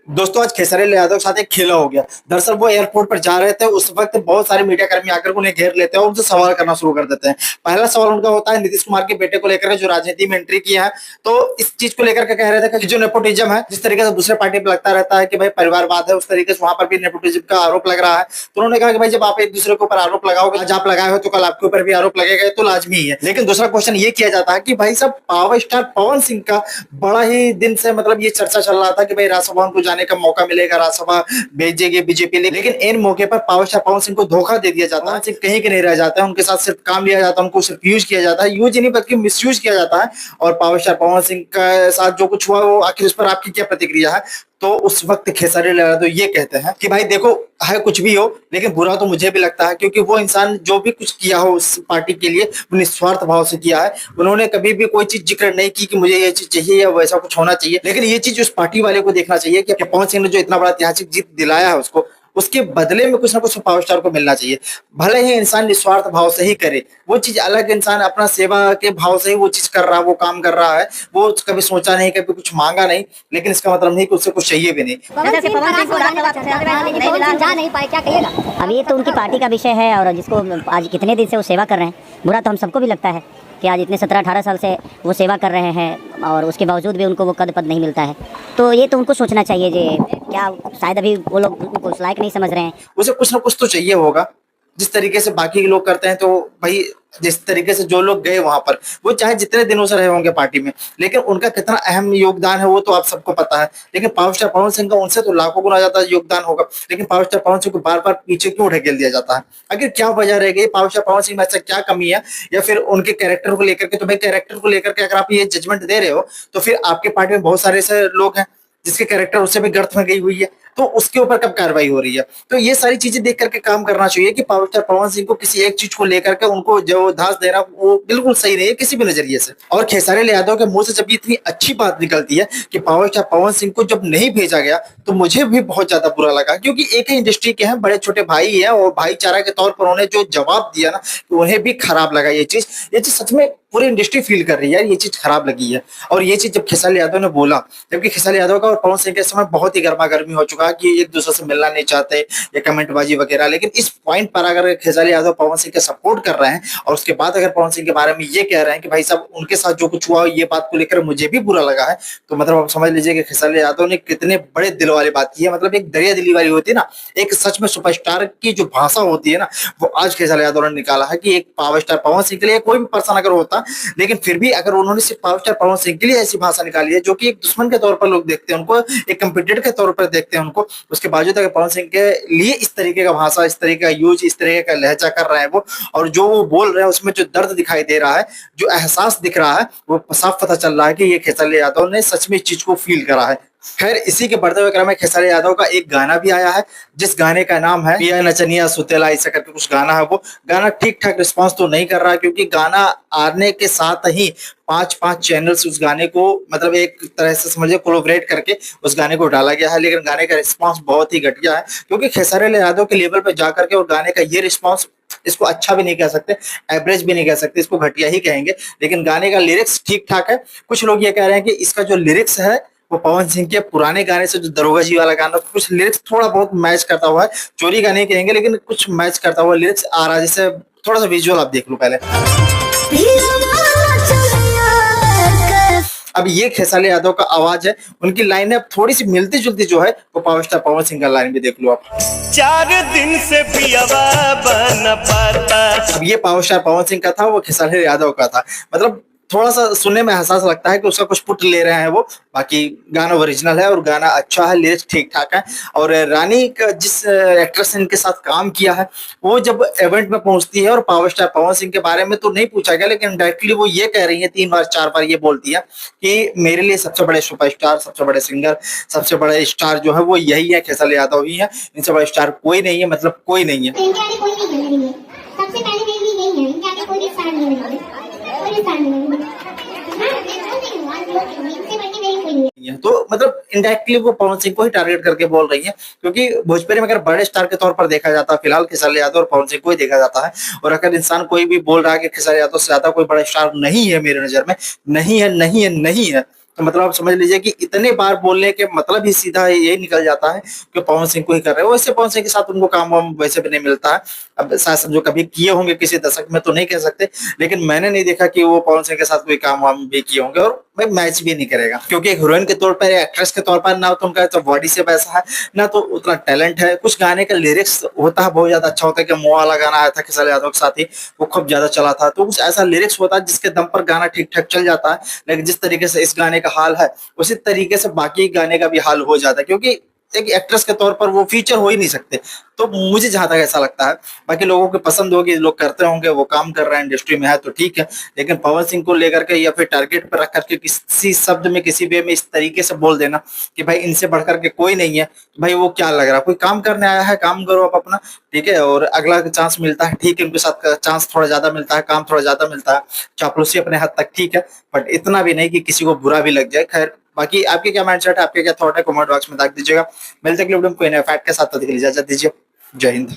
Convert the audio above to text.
दोस्तों आज खेसारी लाल यादव के साथ एक खेला हो गया। दरअसल वो एयरपोर्ट पर जा रहे थे, उस वक्त बहुत सारे मीडिया कर्मी आकर उन्हें घेर लेते हैं और उनसे सवाल करना शुरू कर देते हैं। पहला सवाल उनका होता है नीतीश कुमार के बेटे को लेकर जो राजनीति में एंट्री किया है, तो इस चीज को लेकर के कह रहे थे कि जो नेपोटिज्म है, जिस तरीके से दूसरे पार्टी पे लगता रहता है कि भाई परिवारवाद है, उस तरीके से वहां पर भी नेपोटिज्म का आरोप लग रहा है। तो उन्होंने कहा कि भाई जब आप एक दूसरे के ऊपर आरोप लगाओगे, आज आप लगाए हो तो कल आपके ऊपर भी आरोप लगेगा, तो लाजमी है। लेकिन दूसरा क्वेश्चन ये किया जाता है कि भाई साहब पावर स्टार पवन सिंह का बड़ा ही दिन से मतलब ये चर्चा चल रहा था कि भाई राज्यसभा उनको जाने का मौका मिलेगा, राज्यसभा भेजेगी बीजेपी, लेकिन इन मौके पर पावर स्टार पवन सिंह को धोखा दे दिया जाता है। कहीं के नहीं रह जाता है, उनके साथ सिर्फ काम लिया जाता है, उनको सिर्फ यूज किया जाता है, यूज नहीं बल्कि मिसयूज किया जाता है। और पावर स्टार पवन सिंह के साथ जो कुछ हुआ, वो आखिर उस पर आपकी क्या प्रतिक्रिया है? तो उस वक्त खेसारी लाल यादव ये कहते हैं कि भाई देखो, है कुछ भी हो, लेकिन बुरा तो मुझे भी लगता है, क्योंकि वो इंसान जो भी कुछ किया हो उस पार्टी के लिए वो निस्वार्थ भाव से किया है। उन्होंने कभी भी कोई चीज जिक्र नहीं की कि मुझे ये चीज चाहिए या वैसा कुछ होना चाहिए, लेकिन ये चीज उस पार्टी वाले को देखना चाहिए कि पवन सिंह ने जो इतना बड़ा ऐतिहासिक जीत दिलाया है उसको, उसके बदले में कुछ ना कुछ पावर स्टार को मिलना चाहिए। भले ही इंसान निस्वार्थ भाव से ही करे वो चीज अलग, इंसान अपना सेवा के भाव से ही वो चीज कर रहा है, वो काम कर रहा है, वो कभी सोचा नहीं, कभी कुछ मांगा नहीं, लेकिन इसका मतलब नहीं कि उससे कुछ चाहिए भी नहीं। अब ये तो उनकी पार्टी का विषय है, और जिसको आज कितने दिन से वो सेवा कर रहे हैं, बुरा तो हम सबको भी लगता है कि आज इतने 17-18 साल से वो सेवा कर रहे हैं और उसके बावजूद भी उनको वो पद नहीं मिलता है। तो ये तो उनको सोचना चाहिए जे क्या शायद अभी वो लोग उनको उस लायक नहीं समझ रहे हैं। उसे कुछ ना कुछ तो चाहिए होगा, जिस तरीके से बाकी के लोग करते हैं। तो भाई जिस तरीके से जो लोग गए वहां पर, वो चाहे जितने दिनों से रहे होंगे पार्टी में, लेकिन उनका कितना अहम योगदान है वो तो आप सबको पता है। लेकिन पावर स्टार पवन सिंह का उनसे तो लाखों गुना ज्यादा योगदान होगा, लेकिन पावर स्टार पवन सिंह को बार बार पीछे क्यों ढकेल दिया जाता है? आखिर क्या वजह रह गई? पावर स्टार पवन सिंह में ऐसा क्या कमी है, या फिर उनके कैरेक्टर को लेकर के? तो भाई कैरेक्टर को लेकर के अगर आप ये जजमेंट दे रहे हो, तो फिर आपके पार्टी में बहुत सारे ऐसे लोग हैं जिसके कैरेक्टर उससे भी गर्त में गई हुई है, तो उसके ऊपर कब कार्रवाई हो रही है? तो ये सारी चीजें देख करके काम करना चाहिए कि पावर स्टार पवन सिंह को किसी एक चीज को लेकर के उनको जो धास देना वो बिल्कुल सही नहीं है किसी भी नजरिए से। और खेसारी लाल यादव के मुंह से जब इतनी अच्छी बात निकलती है कि पावर स्टार पवन सिंह को जब नहीं भेजा गया, तो मुझे भी बहुत ज्यादा बुरा लगा, क्योंकि एक ही इंडस्ट्री के हैं, बड़े छोटे भाई हैं, और भाईचारा के तौर पर उन्होंने जो जवाब दिया ना, तो उन्हें भी खराब लगा ये चीज। सच में पूरी इंडस्ट्री फील कर रही है, ये चीज खराब लगी है। और ये चीज जब खेसारी यादव ने बोला, जबकि खेसारी यादव का और पवन सिंह के समय बहुत ही गर्मा गर्मी हो चुका है कि एक दूसरे से मिलना नहीं चाहते या कमेंटबाजी वगैरह, लेकिन इस पॉइंट पर अगर खेसारी यादव पवन सिंह का सपोर्ट कर रहे हैं और उसके बाद अगर पवन सिंह के बारे में ये कह रहे हैं कि भाई साहब उनके साथ जो कुछ हुआ ये बात को लेकर मुझे भी बुरा लगा है, तो मतलब आप समझ लीजिए कि खेसारी यादव ने कितने बड़े दिल वाली बात की है। मतलब एक दरिया दिली वाली होती है ना, एक सच में सुपरस्टार की जो भाषा होती है ना, वो आज खेसारी यादव ने निकाला है कि एक पावर स्टार पवन सिंह के लिए कोई भी पर्सन अगर होता, लेकिन फिर भी अगर उन्होंने सिर्फ पावर स्टार पवन सिंह के लिए ऐसी भाषा निकाली है जो कि एक दुश्मन के तौर पर लोग देखते हैं उनको, एक कंपिटिटर के तौर पर देखते हैं उनको, उसके बावजूद अगर पवन सिंह के लिए इस तरीके का भाषा, इस तरीके का यूज, इस तरीके का लहजा कर रहे हैं वो, और जो वो बोल रहे हैं उसमें जो दर्द दिखाई दे रहा है, जो एहसास दिख रहा है, वो साफ पता चल रहा है कि ये खेसारी यादव ने सच में इस चीज को फील करा है। खैर, इसी के बढ़ते हुए क्रम में खेसारी यादव का एक गाना भी आया है, जिस गाने का नाम है पिया नचनिया सुतेला, ऐसा करके कुछ गाना है। वो गाना ठीक ठाक रिस्पांस तो नहीं कर रहा, क्योंकि गाना आने के साथ ही 5-5 चैनल्स उस गाने को मतलब एक तरह से समझिए कोलैबोरेट करके उस गाने को डाला गया है, लेकिन गाने का रिस्पांस बहुत ही घटिया है। क्योंकि खेसारी लाल यादव के लेवल पर जाकर के और गाने का ये रिस्पांस, इसको अच्छा भी नहीं कह सकते, एवरेज भी नहीं कह सकते, इसको घटिया ही कहेंगे। लेकिन गाने का लिरिक्स ठीक ठाक है। कुछ लोग ये कह रहे हैं कि इसका जो लिरिक्स है वो पवन सिंह के पुराने गाने से, जो दरोगा जी वाला गाना, कुछ लिरिक्स थोड़ा बहुत मैच करता हुआ है। चोरी का नहीं कहेंगे, लेकिन कुछ मैच करता हुआ लिरिक्स आ रहा है। जैसे थोड़ा सा विजुअल आप देख लो पहले। अब ये खेसारी यादव का आवाज है, उनकी लाइन अब थोड़ी सी मिलती जुलती जो है वो पावर स्टार पवन सिंह का लाइन भी देख लो आप। 4 दिन से पियावा बन पाता। अब ये पावर स्टार पवन सिंह का था, वो खेसारी यादव का था। मतलब थोड़ा सा सुनने में एहसास लगता है कि उसका कुछ पुट ले रहे हैं वो, बाकी गाना ओरिजिनल है और गाना अच्छा है, लिरिक्स ठीक ठाक है। और रानी का जिस एक्ट्रेस ने इनके साथ काम किया है, वो जब इवेंट में पहुंचती है और पावर स्टार पवन सिंह के बारे में तो नहीं पूछा गया, लेकिन डायरेक्टली वो ये कह रही है 3 बार 4 बार ये बोलती है कि मेरे लिए सबसे बड़े सुपरस्टार, सबसे बड़े सिंगर, सबसे बड़े स्टार जो है वो यही है, खेसारी यादव ही है। इनसे बड़ा स्टार कोई नहीं है, मतलब कोई नहीं है। सबसे पहले मेरे लिए यही है, इनके आगे कोई भी स्टार नहीं है, कोई भी स्टार नहीं है। तो मतलब इनडायरेक्टली वो पवन सिंह को ही टारगेट करके बोल रही है, क्योंकि भोजपुरी में अगर बड़े स्टार के तौर पर देखा जाता है फिलहाल खेसारी यादव और पवन सिंह को ही देखा जाता है। और अगर इंसान कोई भी बोल रहा है कि खेसारी यादव से ज्यादा कोई बड़ा स्टार नहीं है मेरे नजर में, नहीं है, नहीं है, नहीं है, तो मतलब आप समझ लीजिए कि इतने बार बोलने के मतलब ही सीधा यही निकल जाता है कि पवन सिंह को ही कर रहे हैं। वैसे पवन सिंह के साथ उनको काम वाम वैसे भी नहीं मिलता है। अब शायद समझो कभी किए होंगे किसी दशक में तो नहीं कह सकते, लेकिन मैंने नहीं देखा कि वो पवन सिंह के साथ कोई काम वाम भी किए होंगे, और मैं मैच भी नहीं करेगा, क्योंकि एक हीरोइन के तौर पर, एक्ट्रेस के तौर पर ना तो उनका तो बॉडी से वैसा है, ना तो उतना टैलेंट है। कुछ गाने का लिरिक्स होता है बहुत ज्यादा अच्छा होता है, कि मुँह वाला गाना आया था खेसारी यादव के साथ ही, वो खूब ज्यादा चला था। तो कुछ ऐसा लिरिक्स होता है जिसके दम पर गाना ठीक ठाक चल जाता है। लेकिन जिस तरीके से इस गाने का हाल है, उसी तरीके से बाकी गाने का भी हाल हो जाता है, क्योंकि एक एक्ट्रेस के तौर पर वो फीचर हो ही नहीं सकते। तो मुझे जहां तक ऐसा लगता है, बाकी लोगों को पसंद होगी, लोग करते होंगे, वो काम कर रहे हैं इंडस्ट्री में है तो ठीक है, लेकिन पवन सिंह को लेकर के या फिर टारगेट पर रख करके किसी शब्द में किसी वे में इस तरीके से बोल देना कि भाई इनसे बढ़कर के कोई नहीं है, तो भाई वो क्या लग रहा है? कोई काम करने आया है, काम करो आप अपना, ठीक है, और अगला चांस मिलता है ठीक है, उनके साथ चांस थोड़ा ज्यादा मिलता है, काम थोड़ा ज्यादा मिलता है, चापलूसी अपने हद तक ठीक है, बट इतना भी नहीं कि किसी को बुरा भी लग जाए। खैर, बाकी आपके क्या माइंडसेट है, आपके क्या थॉट है, कमेंट बॉक्स में दाग दीजिएगा। मिलते हैं अगले वीडियो में कोई नया फैक्ट के साथ, तब तक के लिए इजाजत दीजिए। जय हिंद।